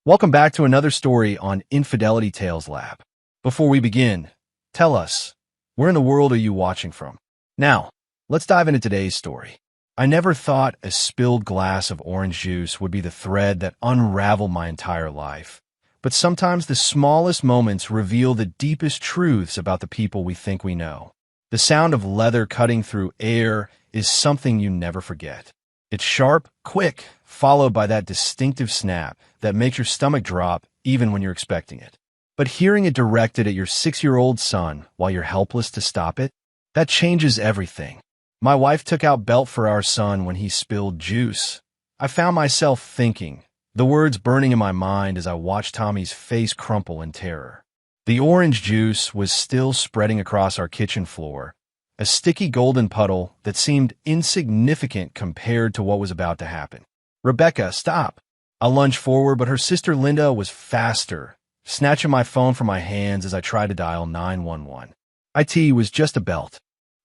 Welcome back to another story on Infidelity Tales Lab. Before we begin, tell us, where in the world are you watching from? Now, let's dive into today's story. I never thought a spilled glass of orange juice would be the thread that unraveled my entire life. But sometimes the smallest moments reveal the deepest truths about the people we think we know. The sound of leather cutting through air is something you never forget. It's sharp, quick, followed by that distinctive snap that makes your stomach drop even when you're expecting it. But hearing it directed at your 6-year-old son while you're helpless to stop it, that changes everything. My wife took out belt for our son when he spilled juice. I found myself thinking, the words burning in my mind as I watched Tommy's face crumple in terror. The orange juice was still spreading across our kitchen floor, a sticky golden puddle that seemed insignificant compared to what was about to happen. "Rebecca, stop!" I lunged forward, but her sister Linda was faster, snatching my phone from my hands as I tried to dial 911. "It was just a belt."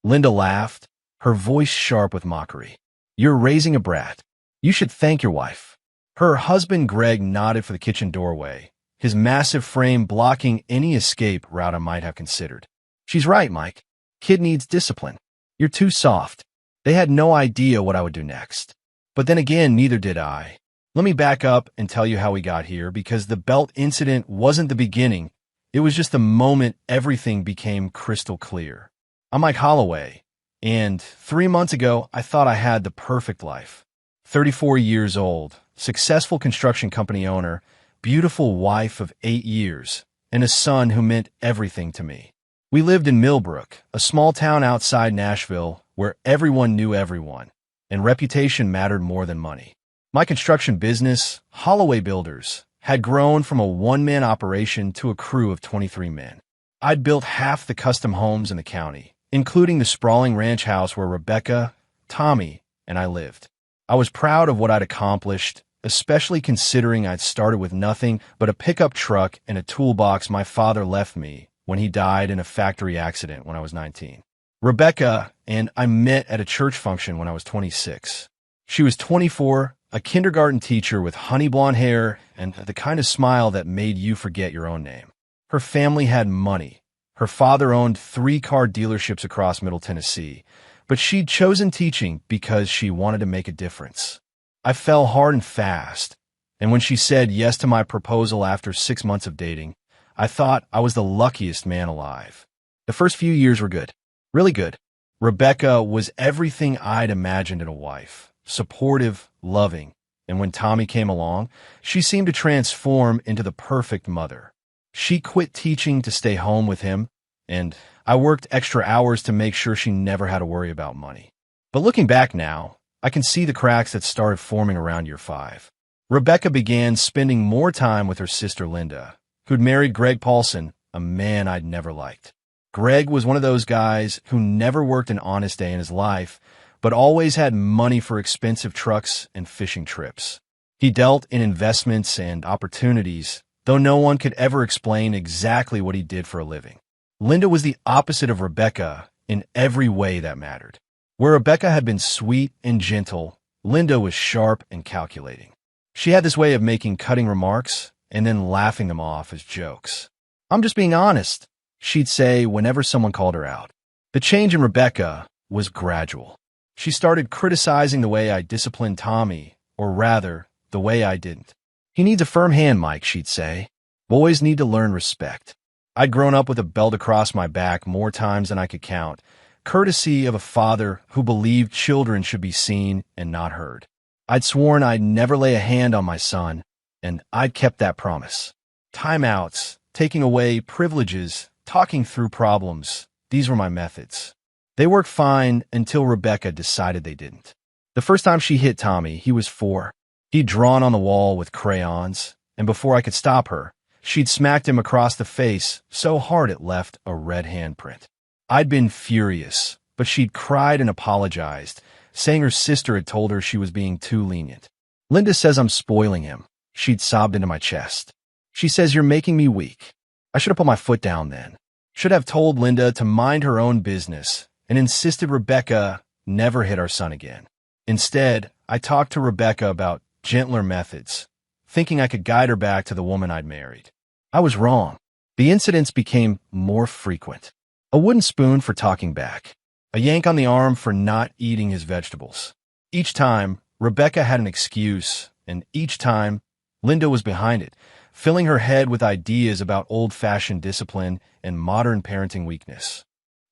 Linda laughed, her voice sharp with mockery. "You're raising a brat. You should thank your wife." Her husband Greg nodded for the kitchen doorway, his massive frame blocking any escape route I might have considered. "She's right, Mike. Kid needs discipline. You're too soft." They had no idea what I would do next. But then again, neither did I. Let me back up and tell you how we got here, because the belt incident wasn't the beginning. It was just the moment everything became crystal clear. I'm Mike Holloway, and 3 months ago, I thought I had the perfect life. 34 years old, successful construction company owner, beautiful wife of 8 years, and a son who meant everything to me. We lived in Millbrook, a small town outside Nashville where everyone knew everyone, and reputation mattered more than money. My construction business, Holloway Builders, had grown from a one-man operation to a crew of 23 men. I'd built half the custom homes in the county, including the sprawling ranch house where Rebecca, Tommy, and I lived. I was proud of what I'd accomplished, especially considering I'd started with nothing but a pickup truck and a toolbox my father left me when he died in a factory accident when I was 19. Rebecca and I met at a church function when I was 26. She was 24, a kindergarten teacher with honey blonde hair and the kind of smile that made you forget your own name. Her family had money. Her father owned 3 car dealerships across Middle Tennessee, but she'd chosen teaching because she wanted to make a difference. I fell hard and fast, and when she said yes to my proposal after 6 months of dating, I thought I was the luckiest man alive. The first few years were good. Really good. Rebecca was everything I'd imagined in a wife. Supportive, loving, and when Tommy came along, she seemed to transform into the perfect mother. She quit teaching to stay home with him, and I worked extra hours to make sure she never had to worry about money. But looking back now, I can see the cracks that started forming around year 5. Rebecca began spending more time with her sister Linda, who'd married Greg Paulson, a man I'd never liked. Greg was one of those guys who never worked an honest day in his life, but always had money for expensive trucks and fishing trips. He dealt in investments and opportunities, though no one could ever explain exactly what he did for a living. Linda was the opposite of Rebecca in every way that mattered. Where Rebecca had been sweet and gentle, Linda was sharp and calculating. She had this way of making cutting remarks and then laughing them off as jokes. "I'm just being honest," she'd say whenever someone called her out. The change in Rebecca was gradual. She started criticizing the way I disciplined Tommy, or rather, the way I didn't. "He needs a firm hand, Mike," she'd say. "Boys need to learn respect." I'd grown up with a belt across my back more times than I could count, courtesy of a father who believed children should be seen and not heard. I'd sworn I'd never lay a hand on my son, and I'd kept that promise. Timeouts, taking away privileges, talking through problems, these were my methods. They worked fine until Rebecca decided they didn't. The first time she hit Tommy, he was 4. He'd drawn on the wall with crayons, and before I could stop her, she'd smacked him across the face so hard it left a red handprint. I'd been furious, but she'd cried and apologized, saying her sister had told her she was being too lenient. "Linda says I'm spoiling him," she'd sobbed into my chest. "She says you're making me weak. I should have put my foot down then. Should have told Linda to mind her own business and insisted Rebecca never hit our son again. Instead, I talked to Rebecca about gentler methods, thinking I could guide her back to the woman I'd married. I was wrong. The incidents became more frequent. A wooden spoon for talking back. A yank on the arm for not eating his vegetables. Each time, Rebecca had an excuse, and each time, Linda was behind it, filling her head with ideas about old-fashioned discipline and modern parenting weakness.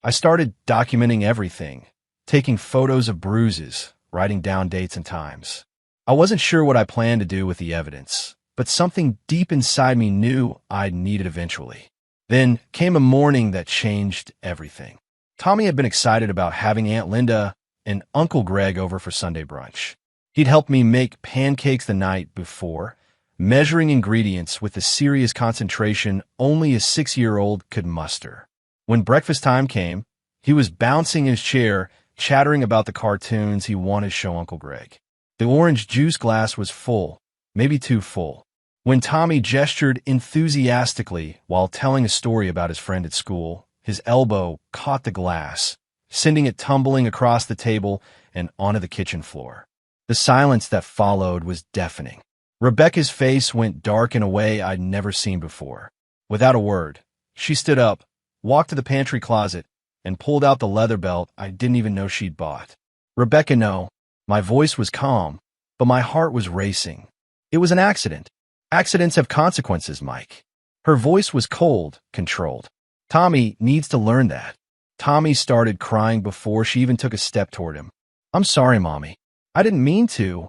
I started documenting everything, taking photos of bruises, writing down dates and times. I wasn't sure what I planned to do with the evidence, but something deep inside me knew I'd need it eventually. Then came a morning that changed everything. Tommy had been excited about having Aunt Linda and Uncle Greg over for Sunday brunch. He'd helped me make pancakes the night before, measuring ingredients with the serious concentration only a 6-year-old could muster. When breakfast time came, he was bouncing in his chair, chattering about the cartoons he wanted to show Uncle Greg. The orange juice glass was full, maybe too full. When Tommy gestured enthusiastically while telling a story about his friend at school, his elbow caught the glass, sending it tumbling across the table and onto the kitchen floor. The silence that followed was deafening. Rebecca's face went dark in a way I'd never seen before. Without a word, she stood up, walked to the pantry closet, and pulled out the leather belt I didn't even know she'd bought. Rebecca, no. My voice was calm, but my heart was racing. It was an accident. Accidents have consequences, Mike. Her voice was cold, controlled. Tommy needs to learn that. Tommy started crying before she even took a step toward him. I'm sorry, Mommy. I didn't mean to.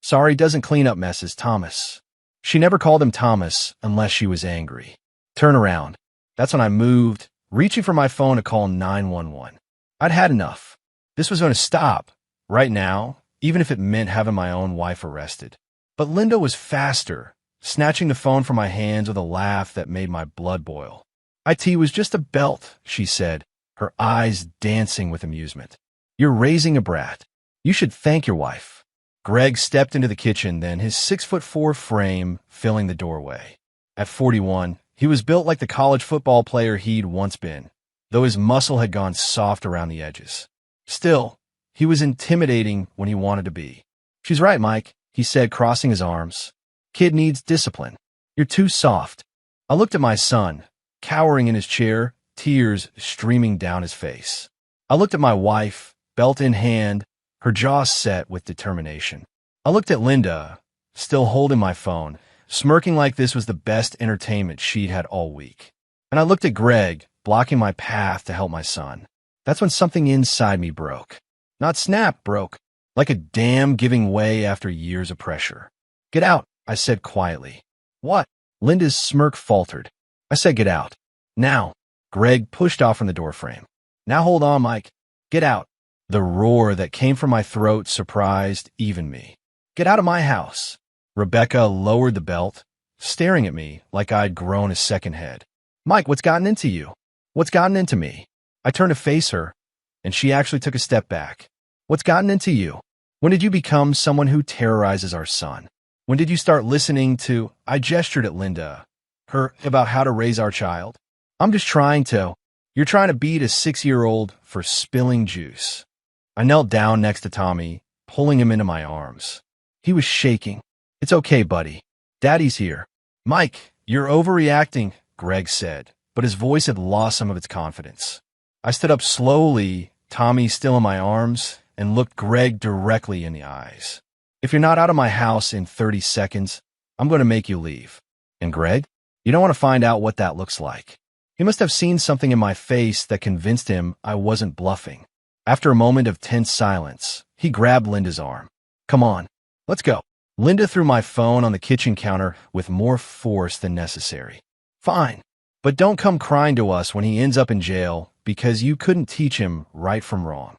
Sorry doesn't clean up messes, Thomas. She never called him Thomas unless she was angry. Turn around. That's when I moved, reaching for my phone to call 911. I'd had enough. This was going to stop, right now, even if it meant having my own wife arrested. But Linda was faster, snatching the phone from my hands with a laugh that made my blood boil. IT was just a belt, she said, her eyes dancing with amusement. You're raising a brat. You should thank your wife. Greg stepped into the kitchen then, his 6'4" frame filling the doorway. At 41, he was built like the college football player he'd once been, though his muscle had gone soft around the edges. Still, he was intimidating when he wanted to be. She's right, Mike, he said, crossing his arms. Kid needs discipline. You're too soft. I looked at my son, cowering in his chair, tears streaming down his face. I looked at my wife, belt in hand, her jaw set with determination. I looked at Linda, still holding my phone, smirking like this was the best entertainment she'd had all week. And I looked at Greg, blocking my path to help my son. That's when something inside me broke. Not snap, broke, like a dam giving way after years of pressure. Get out, I said quietly. What? Linda's smirk faltered. I said get out. Now. Greg pushed off from the doorframe. Now hold on, Mike. Get out. The roar that came from my throat surprised even me. Get out of my house. Rebecca lowered the belt, staring at me like I'd grown a second head. Mike, what's gotten into you? What's gotten into me? I turned to face her, and she actually took a step back. What's gotten into you? When did you become someone who terrorizes our son? When did you start listening to, I gestured at Linda, her about how to raise our child? I'm just trying to. You're trying to beat a 6-year-old for spilling juice. I knelt down next to Tommy, pulling him into my arms. He was shaking. It's okay, buddy. Daddy's here. Mike, you're overreacting, Greg said, but his voice had lost some of its confidence. I stood up slowly, Tommy still in my arms, and looked Greg directly in the eyes. If you're not out of my house in 30 seconds, I'm going to make you leave. And Greg, you don't want to find out what that looks like. He must have seen something in my face that convinced him I wasn't bluffing. After a moment of tense silence, he grabbed Linda's arm. Come on, let's go. Linda threw my phone on the kitchen counter with more force than necessary. Fine, but don't come crying to us when he ends up in jail because you couldn't teach him right from wrong.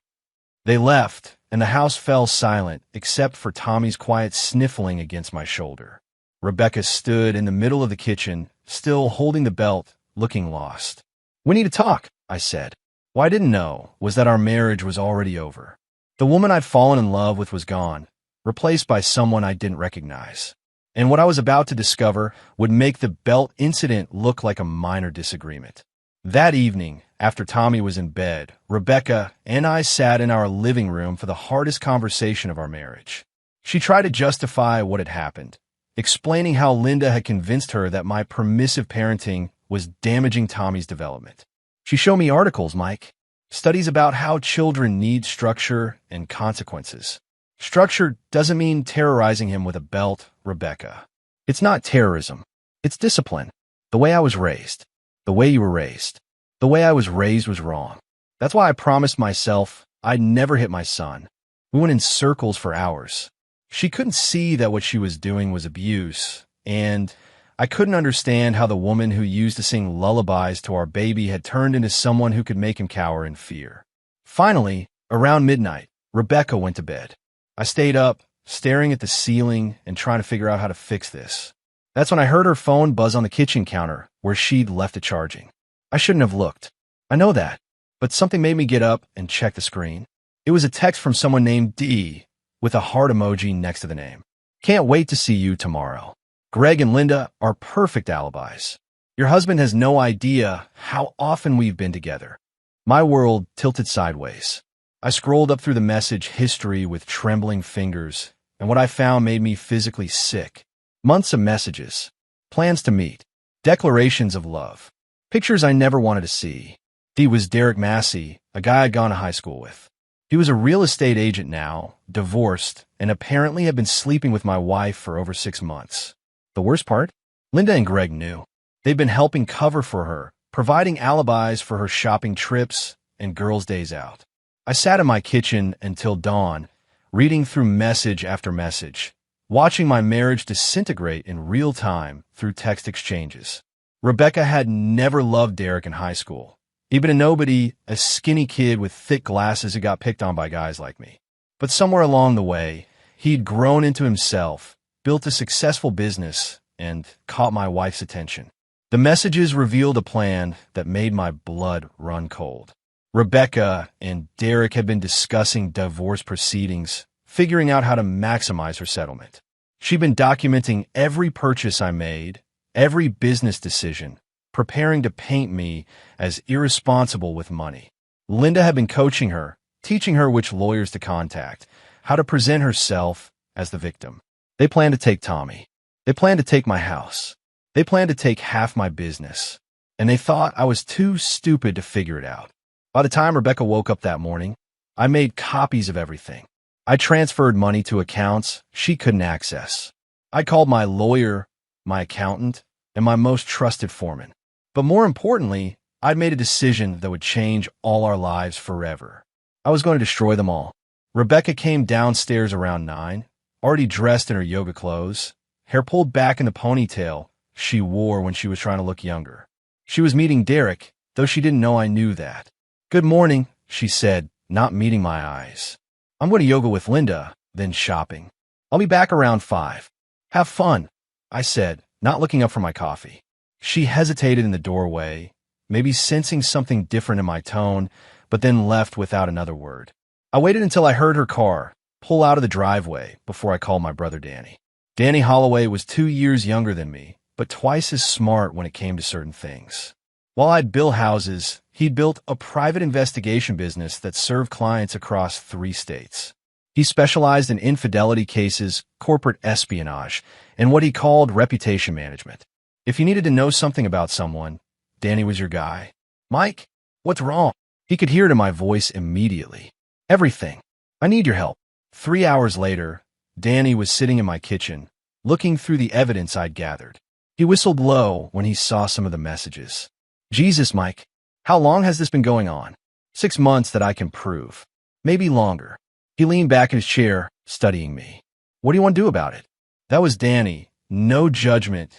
They left, and the house fell silent except for Tommy's quiet sniffling against my shoulder. Rebecca stood in the middle of the kitchen, still holding the belt, looking lost. We need to talk, I said. What I didn't know was that our marriage was already over. The woman I'd fallen in love with was gone, replaced by someone I didn't recognize. And what I was about to discover would make the belt incident look like a minor disagreement. That evening, after Tommy was in bed, Rebecca and I sat in our living room for the hardest conversation of our marriage. She tried to justify what had happened, explaining how Linda had convinced her that my permissive parenting was damaging Tommy's development. She showed me articles, Mike, studies about how children need structure and consequences. Structure doesn't mean terrorizing him with a belt, Rebecca. It's not terrorism. It's discipline. The way I was raised. The way you were raised. The way I was raised was wrong. That's why I promised myself I'd never hit my son. We went in circles for hours. She couldn't see that what she was doing was abuse, and I couldn't understand how the woman who used to sing lullabies to our baby had turned into someone who could make him cower in fear. Finally, around midnight, Rebecca went to bed. I stayed up, staring at the ceiling and trying to figure out how to fix this. That's when I heard her phone buzz on the kitchen counter where she'd left it charging. I shouldn't have looked. I know that, but something made me get up and check the screen. It was a text from someone named D with a heart emoji next to the name. Can't wait to see you tomorrow. Greg and Linda are perfect alibis. Your husband has no idea how often we've been together. My world tilted sideways. I scrolled up through the message history with trembling fingers, and what I found made me physically sick. Months of messages, plans to meet, declarations of love, pictures I never wanted to see. D was Derek Massey, a guy I'd gone to high school with. He was a real estate agent now, divorced, and apparently had been sleeping with my wife for over 6 months. The worst part? Linda and Greg knew. They'd been helping cover for her, providing alibis for her shopping trips and girls' days out. I sat in my kitchen until dawn, reading through message after message, watching my marriage disintegrate in real time through text exchanges. Rebecca had never loved Derek in high school. He'd been a nobody, a skinny kid with thick glasses who got picked on by guys like me. But somewhere along the way, he'd grown into himself, built a successful business, and caught my wife's attention. The messages revealed a plan that made my blood run cold. Rebecca and Derek had been discussing divorce proceedings, figuring out how to maximize her settlement. She'd been documenting every purchase I made, every business decision, preparing to paint me as irresponsible with money. Linda had been coaching her, teaching her which lawyers to contact, how to present herself as the victim. They planned to take Tommy. They planned to take my house. They planned to take half my business. And they thought I was too stupid to figure it out. By the time Rebecca woke up that morning, I made copies of everything. I transferred money to accounts she couldn't access. I called my lawyer, my accountant, and my most trusted foreman. But more importantly, I'd made a decision that would change all our lives forever. I was going to destroy them all. Rebecca came downstairs around 9, already dressed in her yoga clothes, hair pulled back in the ponytail she wore when she was trying to look younger. She was meeting Derek, though she didn't know I knew that. Good morning, she said, not meeting my eyes. I'm going to yoga with Linda, then shopping. I'll be back around 5. Have fun, I said, not looking up from my coffee. She hesitated in the doorway, maybe sensing something different in my tone, but then left without another word. I waited until I heard her car pull out of the driveway before I called my brother Danny. Danny Holloway was 2 years younger than me, but twice as smart when it came to certain things. While I'd built houses, he'd built a private investigation business that served clients across 3 states. He specialized in infidelity cases, corporate espionage, and what he called reputation management. If you needed to know something about someone, Danny was your guy. Mike, what's wrong? He could hear it in my voice immediately. Everything. I need your help. 3 hours later, Danny was sitting in my kitchen, looking through the evidence I'd gathered. He whistled low when he saw some of the messages. Jesus, Mike, how long has this been going on? 6 months that I can prove. Maybe longer. He leaned back in his chair, studying me. What do you want to do about it? That was Danny. No judgment,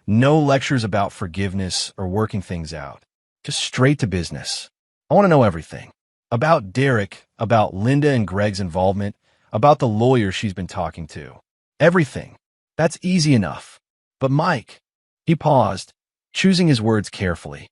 no lectures about forgiveness or working things out. Just straight to business. I want to know everything. About Derek, about Linda and Greg's involvement, about the lawyer she's been talking to. Everything. That's easy enough. But Mike, he paused, choosing his words carefully.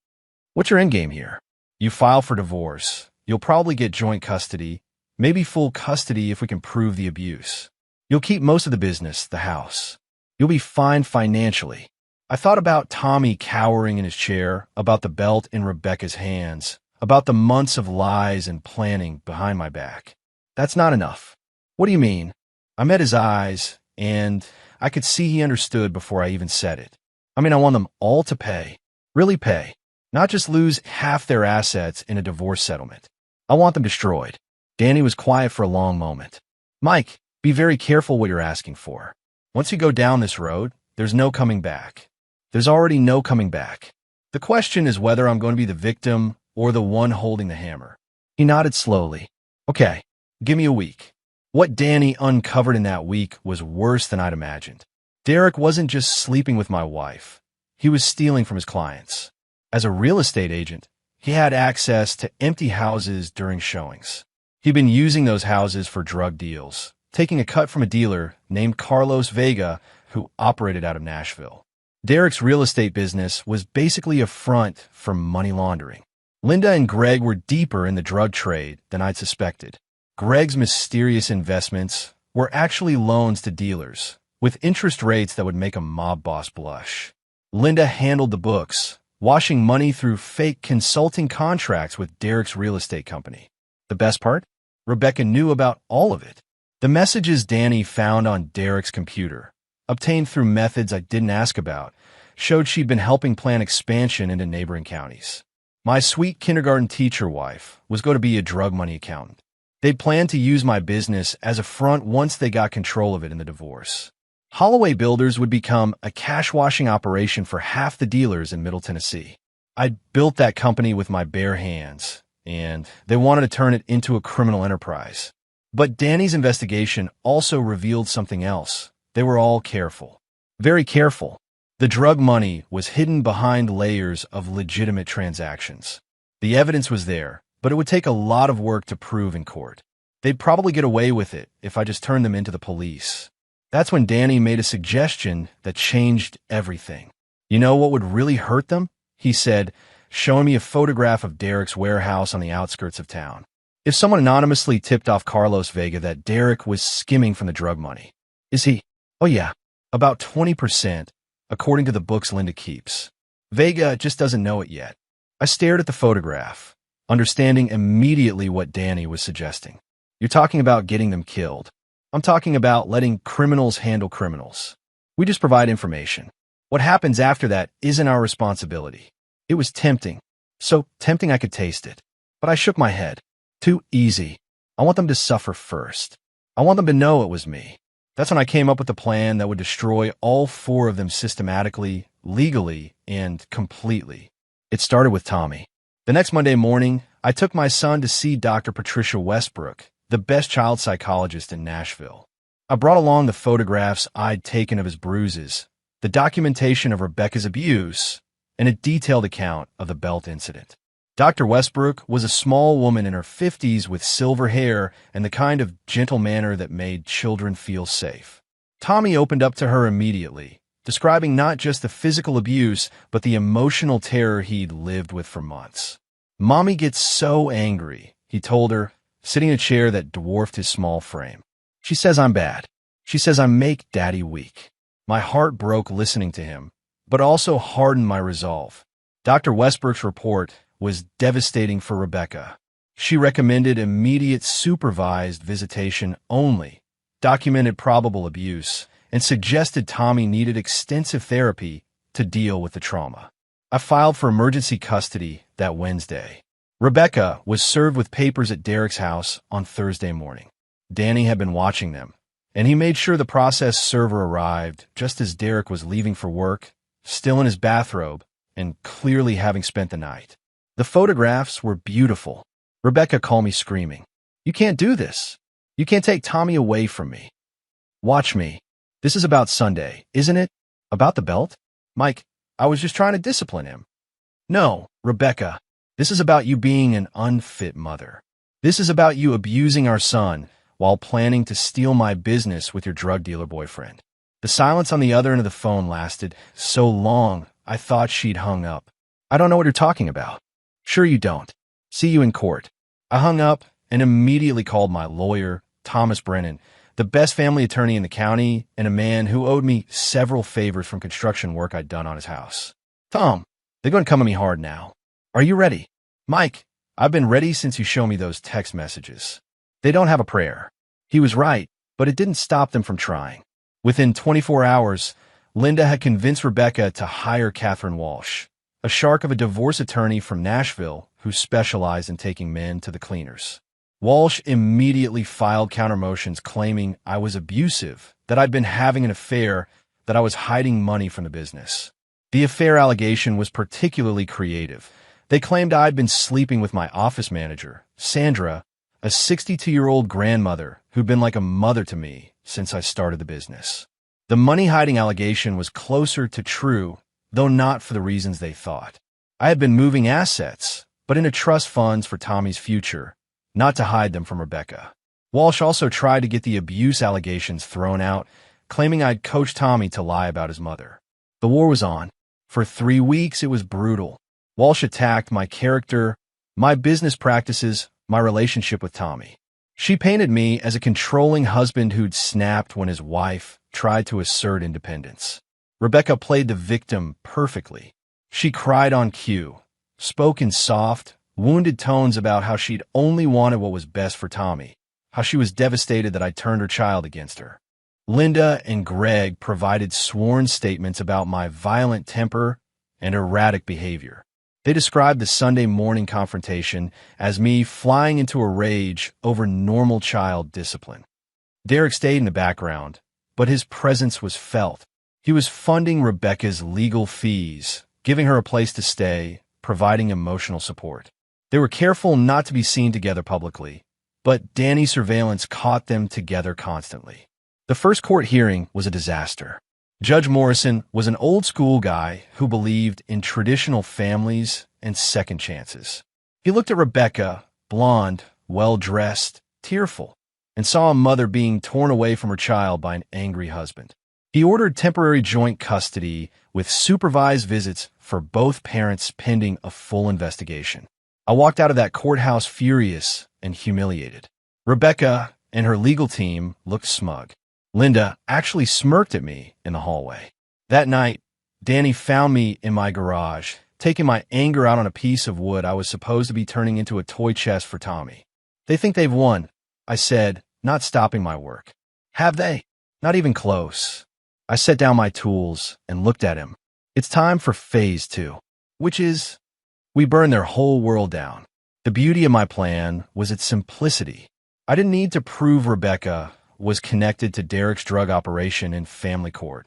What's your endgame here? You file for divorce. You'll probably get joint custody, maybe full custody if we can prove the abuse. You'll keep most of the business, the house. You'll be fine financially. I thought about Tommy cowering in his chair, about the belt in Rebecca's hands, about the months of lies and planning behind my back. That's not enough. What do you mean? I met his eyes, and I could see he understood before I even said it. I mean, I want them all to pay. Really pay. Not just lose half their assets in a divorce settlement. I want them destroyed. Danny was quiet for a long moment. Mike, be very careful what you're asking for. Once you go down this road, there's no coming back. There's already no coming back. The question is whether I'm going to be the victim or the one holding the hammer. He nodded slowly. Okay, give me a week. What Danny uncovered in that week was worse than I'd imagined. Derek wasn't just sleeping with my wife. He was stealing from his clients. As a real estate agent, he had access to empty houses during showings. He'd been using those houses for drug deals, taking a cut from a dealer named Carlos Vega, who operated out of Nashville. Derek's real estate business was basically a front for money laundering. Linda and Greg were deeper in the drug trade than I'd suspected. Greg's mysterious investments were actually loans to dealers, with interest rates that would make a mob boss blush. Linda handled the books, washing money through fake consulting contracts with Derek's real estate company. The best part? Rebecca knew about all of it. The messages Danny found on Derek's computer, obtained through methods I didn't ask about, showed she'd been helping plan expansion into neighboring counties. My sweet kindergarten teacher wife was going to be a drug money accountant. They'd planned to use my business as a front once they got control of it in the divorce. Holloway Builders would become a cash-washing operation for half the dealers in Middle Tennessee. I'd built that company with my bare hands, and they wanted to turn it into a criminal enterprise. But Danny's investigation also revealed something else. They were all careful. Very careful. The drug money was hidden behind layers of legitimate transactions. The evidence was there, but it would take a lot of work to prove in court. They'd probably get away with it if I just turned them into the police. That's when Danny made a suggestion that changed everything. You know what would really hurt them? He said, showing me a photograph of Derek's warehouse on the outskirts of town. If someone anonymously tipped off Carlos Vega that Derek was skimming from the drug money. Is he? Oh yeah, about 20%, according to the books Linda keeps. Vega just doesn't know it yet. I stared at the photograph, understanding immediately what Danny was suggesting. You're talking about getting them killed. I'm talking about letting criminals handle criminals. We just provide information. What happens after that isn't our responsibility. It was tempting. So tempting I could taste it. But I shook my head. Too easy. I want them to suffer first. I want them to know it was me. That's when I came up with a plan that would destroy all four of them systematically, legally, and completely. It started with Tommy. The next Monday morning, I took my son to see Dr. Patricia Westbrook, the best child psychologist in Nashville. I brought along the photographs I'd taken of his bruises, the documentation of Rebecca's abuse, and a detailed account of the belt incident. Dr. Westbrook was a small woman in her 50s with silver hair and the kind of gentle manner that made children feel safe. Tommy opened up to her immediately, describing not just the physical abuse, but the emotional terror he'd lived with for months. Mommy gets so angry, he told her, sitting in a chair that dwarfed his small frame. She says I'm bad. She says I make Daddy weak. My heart broke listening to him, but also hardened my resolve. Dr. Westbrook's report was devastating for Rebecca. She recommended immediate supervised visitation only, documented probable abuse, and suggested Tommy needed extensive therapy to deal with the trauma. I filed for emergency custody that Wednesday. Rebecca was served with papers at Derek's house on Thursday morning. Danny had been watching them, and he made sure the process server arrived just as Derek was leaving for work, still in his bathrobe, and clearly having spent the night. The photographs were beautiful. Rebecca called me screaming. You can't do this. You can't take Tommy away from me. Watch me. This is about Sunday, isn't it? About the belt? Mike, I was just trying to discipline him. No, Rebecca. This is about you being an unfit mother. This is about you abusing our son while planning to steal my business with your drug dealer boyfriend. The silence on the other end of the phone lasted so long I thought she'd hung up. I don't know what you're talking about. Sure you don't. See you in court. I hung up and immediately called my lawyer, Thomas Brennan, the best family attorney in the county and a man who owed me several favors from construction work I'd done on his house. Tom, they're going to come at me hard now. Are you ready? Mike, I've been ready since you showed me those text messages. They don't have a prayer. He was right, but it didn't stop them from trying. Within 24 hours, Linda had convinced Rebecca to hire Catherine Walsh, a shark of a divorce attorney from Nashville who specialized in taking men to the cleaners. Walsh immediately filed countermotions claiming I was abusive, that I'd been having an affair, that I was hiding money from the business. The affair allegation was particularly creative. They claimed I'd been sleeping with my office manager, Sandra, a 62-year-old grandmother who'd been like a mother to me since I started the business. The money-hiding allegation was closer to true, though not for the reasons they thought. I had been moving assets, but into trust funds for Tommy's future, not to hide them from Rebecca. Walsh also tried to get the abuse allegations thrown out, claiming I'd coached Tommy to lie about his mother. The war was on. For 3 weeks, it was brutal. Walsh attacked my character, my business practices, my relationship with Tommy. She painted me as a controlling husband who'd snapped when his wife tried to assert independence. Rebecca played the victim perfectly. She cried on cue, spoke in soft, wounded tones about how she'd only wanted what was best for Tommy, how she was devastated that I turned her child against her. Linda and Greg provided sworn statements about my violent temper and erratic behavior. They described the Sunday morning confrontation as me flying into a rage over normal child discipline. Derek stayed in the background, but his presence was felt. He was funding Rebecca's legal fees, giving her a place to stay, providing emotional support. They were careful not to be seen together publicly, but Danny's surveillance caught them together constantly. The first court hearing was a disaster. Judge Morrison was an old-school guy who believed in traditional families and second chances. He looked at Rebecca, blonde, well-dressed, tearful, and saw a mother being torn away from her child by an angry husband. He ordered temporary joint custody with supervised visits for both parents pending a full investigation. I walked out of that courthouse furious and humiliated. Rebecca and her legal team looked smug. Linda actually smirked at me in the hallway. That night, Danny found me in my garage, taking my anger out on a piece of wood I was supposed to be turning into a toy chest for Tommy. They think they've won, I said, not stopping my work. Have they? Not even close. I set down my tools and looked at him. It's time for phase 2, which is, we burn their whole world down. The beauty of my plan was its simplicity. I didn't need to prove Rebecca was connected to Derek's drug operation in family court.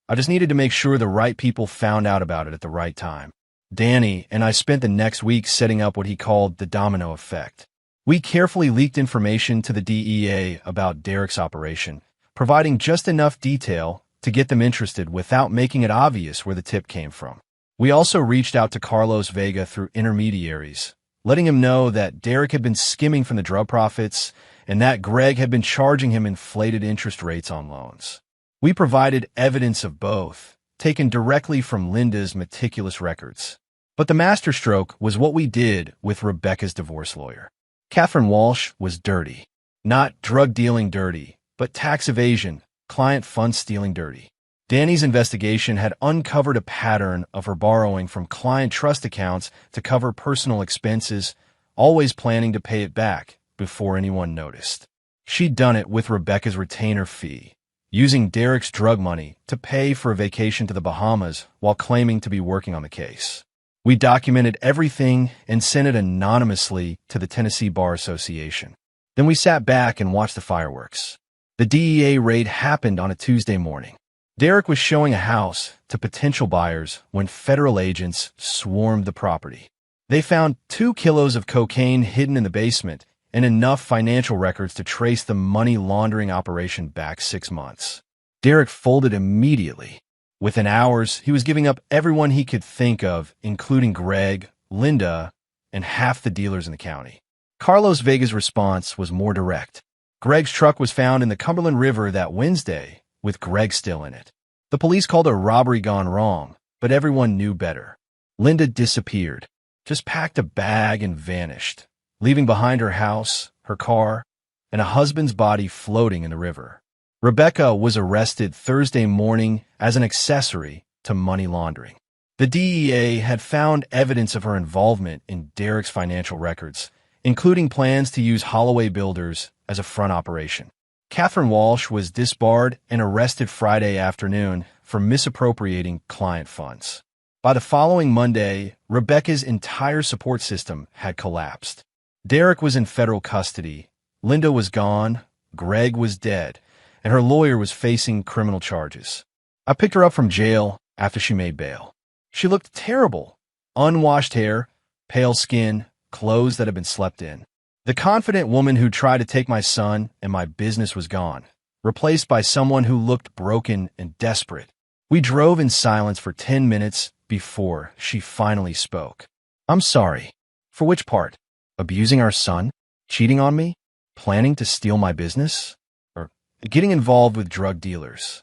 I just needed to make sure the right people found out about it at the right time. Danny and I spent the next week setting up what he called the domino effect. We carefully leaked information to the DEA about Derek's operation, providing just enough detail to get them interested without making it obvious where the tip came from. We also reached out to Carlos Vega through intermediaries, letting him know that Derek had been skimming from the drug profits and that Greg had been charging him inflated interest rates on loans. We provided evidence of both, taken directly from Linda's meticulous records. But the masterstroke was what we did with Rebecca's divorce lawyer. Catherine Walsh was dirty. Not drug-dealing dirty, but tax evasion, client fund-stealing dirty. Danny's investigation had uncovered a pattern of her borrowing from client trust accounts to cover personal expenses, always planning to pay it back before anyone noticed. She'd done it with Rebecca's retainer fee, using Derek's drug money to pay for a vacation to the Bahamas while claiming to be working on the case. We documented everything and sent it anonymously to the Tennessee Bar Association. Then we sat back and watched the fireworks. The DEA raid happened on a Tuesday morning. Derek was showing a house to potential buyers when federal agents swarmed the property. They found 2 kilos of cocaine hidden in the basement and enough financial records to trace the money laundering operation back 6 months. Derek folded immediately. Within hours, he was giving up everyone he could think of, including Greg, Linda, and half the dealers in the county. Carlos Vega's response was more direct. Greg's truck was found in the Cumberland River that Wednesday, with Greg still in it. The police called it a robbery gone wrong, but everyone knew better. Linda disappeared, just packed a bag and vanished, leaving behind her house, her car, and a husband's body floating in the river. Rebecca was arrested Thursday morning as an accessory to money laundering. The DEA had found evidence of her involvement in Derek's financial records, including plans to use Holloway Builders as a front operation. Catherine Walsh was disbarred and arrested Friday afternoon for misappropriating client funds. By the following Monday, Rebecca's entire support system had collapsed. Derek was in federal custody, Linda was gone, Greg was dead, and her lawyer was facing criminal charges. I picked her up from jail after she made bail. She looked terrible. Unwashed hair, pale skin, clothes that had been slept in. The confident woman who tried to take my son and my business was gone, replaced by someone who looked broken and desperate. We drove in silence for 10 minutes before she finally spoke. I'm sorry. For which part? Abusing our son? Cheating on me? Planning to steal my business? Or getting involved with drug dealers?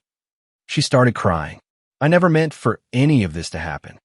She started crying. I never meant for any of this to happen.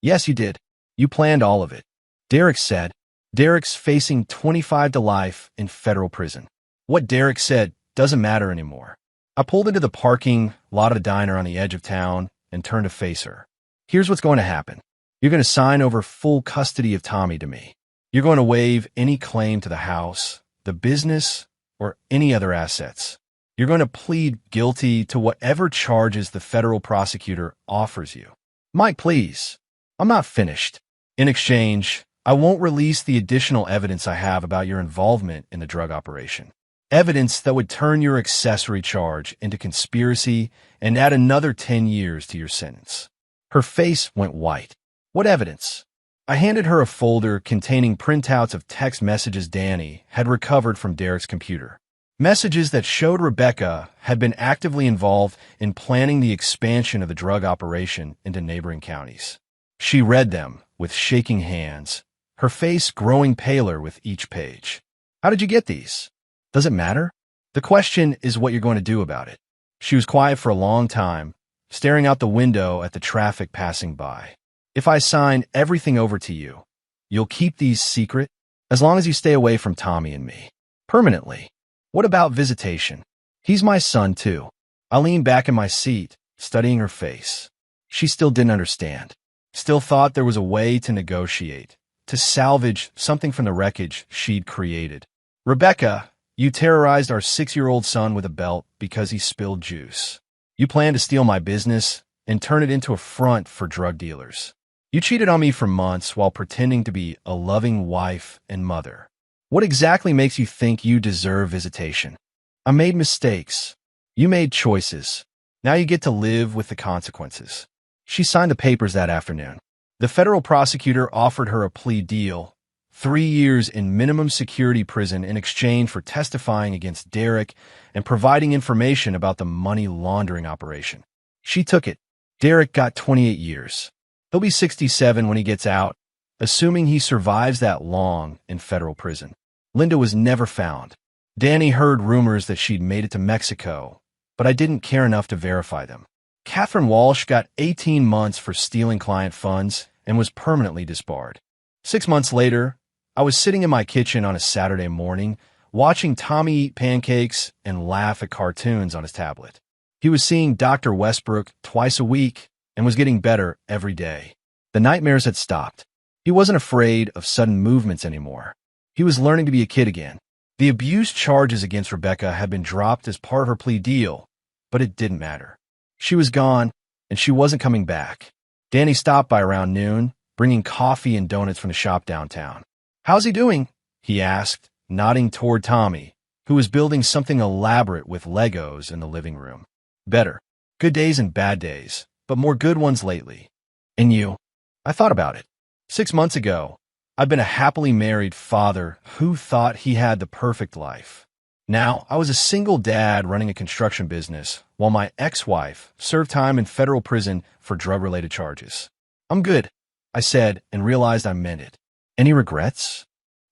Yes, you did. You planned all of it. Derek said. Derek's facing 25 to life in federal prison. What Derek said doesn't matter anymore. I pulled into the parking lot of the diner on the edge of town and turned to face her. Here's what's going to happen. You're going to sign over full custody of Tommy to me. You're going to waive any claim to the house, the business, or any other assets. You're going to plead guilty to whatever charges the federal prosecutor offers you. Mike, please. I'm not finished. In exchange, I won't release the additional evidence I have about your involvement in the drug operation. Evidence that would turn your accessory charge into conspiracy and add another 10 years to your sentence. Her face went white. What evidence? I handed her a folder containing printouts of text messages Danny had recovered from Derek's computer. Messages that showed Rebecca had been actively involved in planning the expansion of the drug operation into neighboring counties. She read them with shaking hands, her face growing paler with each page. How did you get these? Does it matter? The question is what you're going to do about it. She was quiet for a long time, staring out the window at the traffic passing by. If I sign everything over to you, you'll keep these secret as long as you stay away from Tommy and me. Permanently. What about visitation? He's my son, too. I leaned back in my seat, studying her face. She still didn't understand. Still thought there was a way to negotiate, to salvage something from the wreckage she'd created. Rebecca, you terrorized our 6-year-old son with a belt because he spilled juice. You planned to steal my business and turn it into a front for drug dealers. You cheated on me for months while pretending to be a loving wife and mother. What exactly makes you think you deserve visitation? I made mistakes. You made choices. Now you get to live with the consequences. She signed the papers that afternoon. The federal prosecutor offered her a plea deal, 3 years in minimum security prison in exchange for testifying against Derek and providing information about the money laundering operation. She took it. Derek got 28 years. He'll be 67 when he gets out, assuming he survives that long in federal prison. Linda was never found. Danny heard rumors that she'd made it to Mexico, but I didn't care enough to verify them. Catherine Walsh got 18 months for stealing client funds and was permanently disbarred. 6 months later, I was sitting in my kitchen on a Saturday morning, watching Tommy eat pancakes and laugh at cartoons on his tablet. He was seeing Dr. Westbrook twice a week and was getting better every day. The nightmares had stopped. He wasn't afraid of sudden movements anymore. He was learning to be a kid again. The abuse charges against Rebecca had been dropped as part of her plea deal, but it didn't matter. She was gone, and she wasn't coming back. Danny stopped by around noon, bringing coffee and donuts from the shop downtown. "How's he doing?" he asked, nodding toward Tommy, who was building something elaborate with Legos in the living room. "Better. Good days and bad days, but more good ones lately." "And you?" I thought about it. 6 months ago, I'd been a happily married father who thought he had the perfect life. Now, I was a single dad running a construction business, while my ex-wife served time in federal prison for drug-related charges. "I'm good," I said, and realized I meant it. "Any regrets?"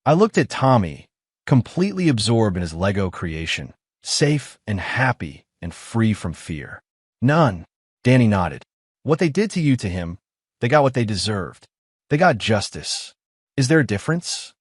I looked at Tommy, completely absorbed in his Lego creation, safe and happy and free from fear. "None." Danny nodded. "What they did to you to him, they got what they deserved. They got justice. Is there a difference?"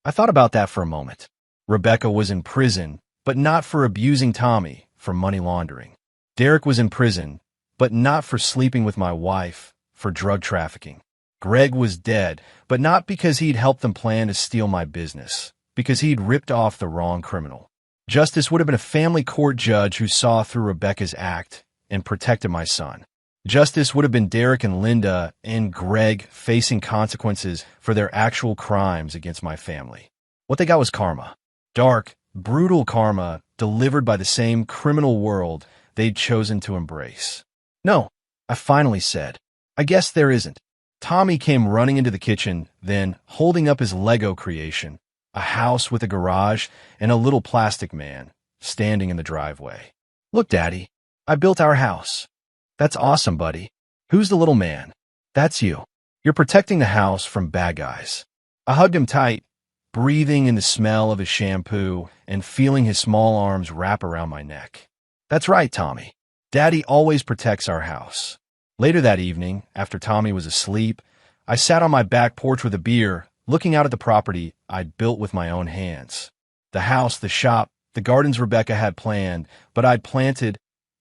I thought about that for a moment. Rebecca was in prison, but not for abusing Tommy, for money laundering. Derek was in prison, but not for sleeping with my wife, for drug trafficking. Greg was dead, but not because he'd helped them plan to steal my business, because he'd ripped off the wrong criminal. Justice would have been a family court judge who saw through Rebecca's act and protected my son. Justice would have been Derek and Linda and Greg facing consequences for their actual crimes against my family. What they got was karma. Dark, brutal karma delivered by the same criminal world they'd chosen to embrace. No, I finally said. I guess there isn't. Tommy came running into the kitchen, then holding up his Lego creation, a house with a garage and a little plastic man standing in the driveway. Look, Daddy, I built our house. That's awesome, buddy. Who's the little man? That's you. You're protecting the house from bad guys. I hugged him tight, breathing in the smell of his shampoo and feeling his small arms wrap around my neck. That's right, Tommy. Daddy always protects our house. Later that evening, after Tommy was asleep, I sat on my back porch with a beer, looking out at the property I'd built with my own hands. The house, the shop, the gardens Rebecca had planned, but I'd planted.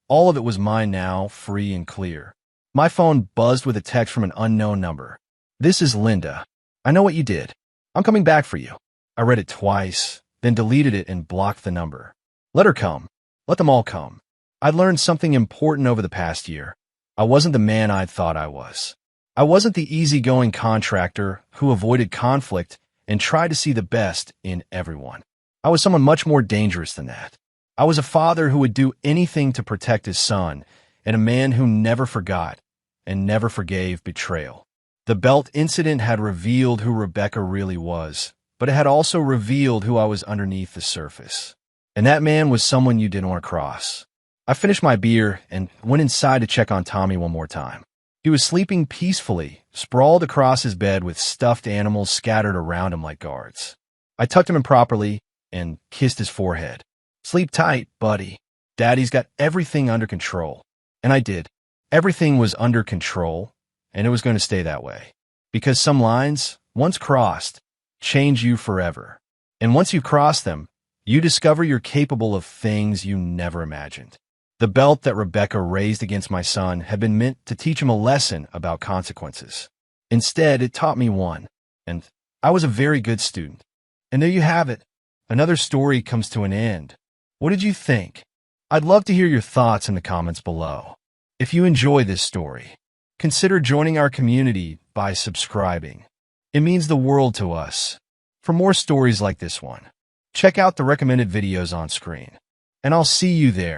All of it was mine now, free and clear. My phone buzzed with a text from an unknown number. This is Linda. I know what you did. I'm coming back for you. I read it twice, then deleted it and blocked the number. Let her come. Let them all come. I'd learned something important over the past year. I wasn't the man I'd thought I was. I wasn't the easygoing contractor who avoided conflict and tried to see the best in everyone. I was someone much more dangerous than that. I was a father who would do anything to protect his son, and a man who never forgot and never forgave betrayal. The belt incident had revealed who Rebecca really was, but it had also revealed who I was underneath the surface. And that man was someone you didn't want to cross. I finished my beer and went inside to check on Tommy one more time. He was sleeping peacefully, sprawled across his bed with stuffed animals scattered around him like guards. I tucked him in properly and kissed his forehead. Sleep tight, buddy. Daddy's got everything under control. And I did. Everything was under control, and it was going to stay that way. Because some lines, once crossed, change you forever. And once you cross them, you discover you're capable of things you never imagined. The belt that Rebecca raised against my son had been meant to teach him a lesson about consequences. Instead, it taught me one, and I was a very good student. And there you have it. Another story comes to an end. What did you think? I'd love to hear your thoughts in the comments below. If you enjoy this story, consider joining our community by subscribing. It means the world to us. For more stories like this one, check out the recommended videos on screen. And I'll see you there.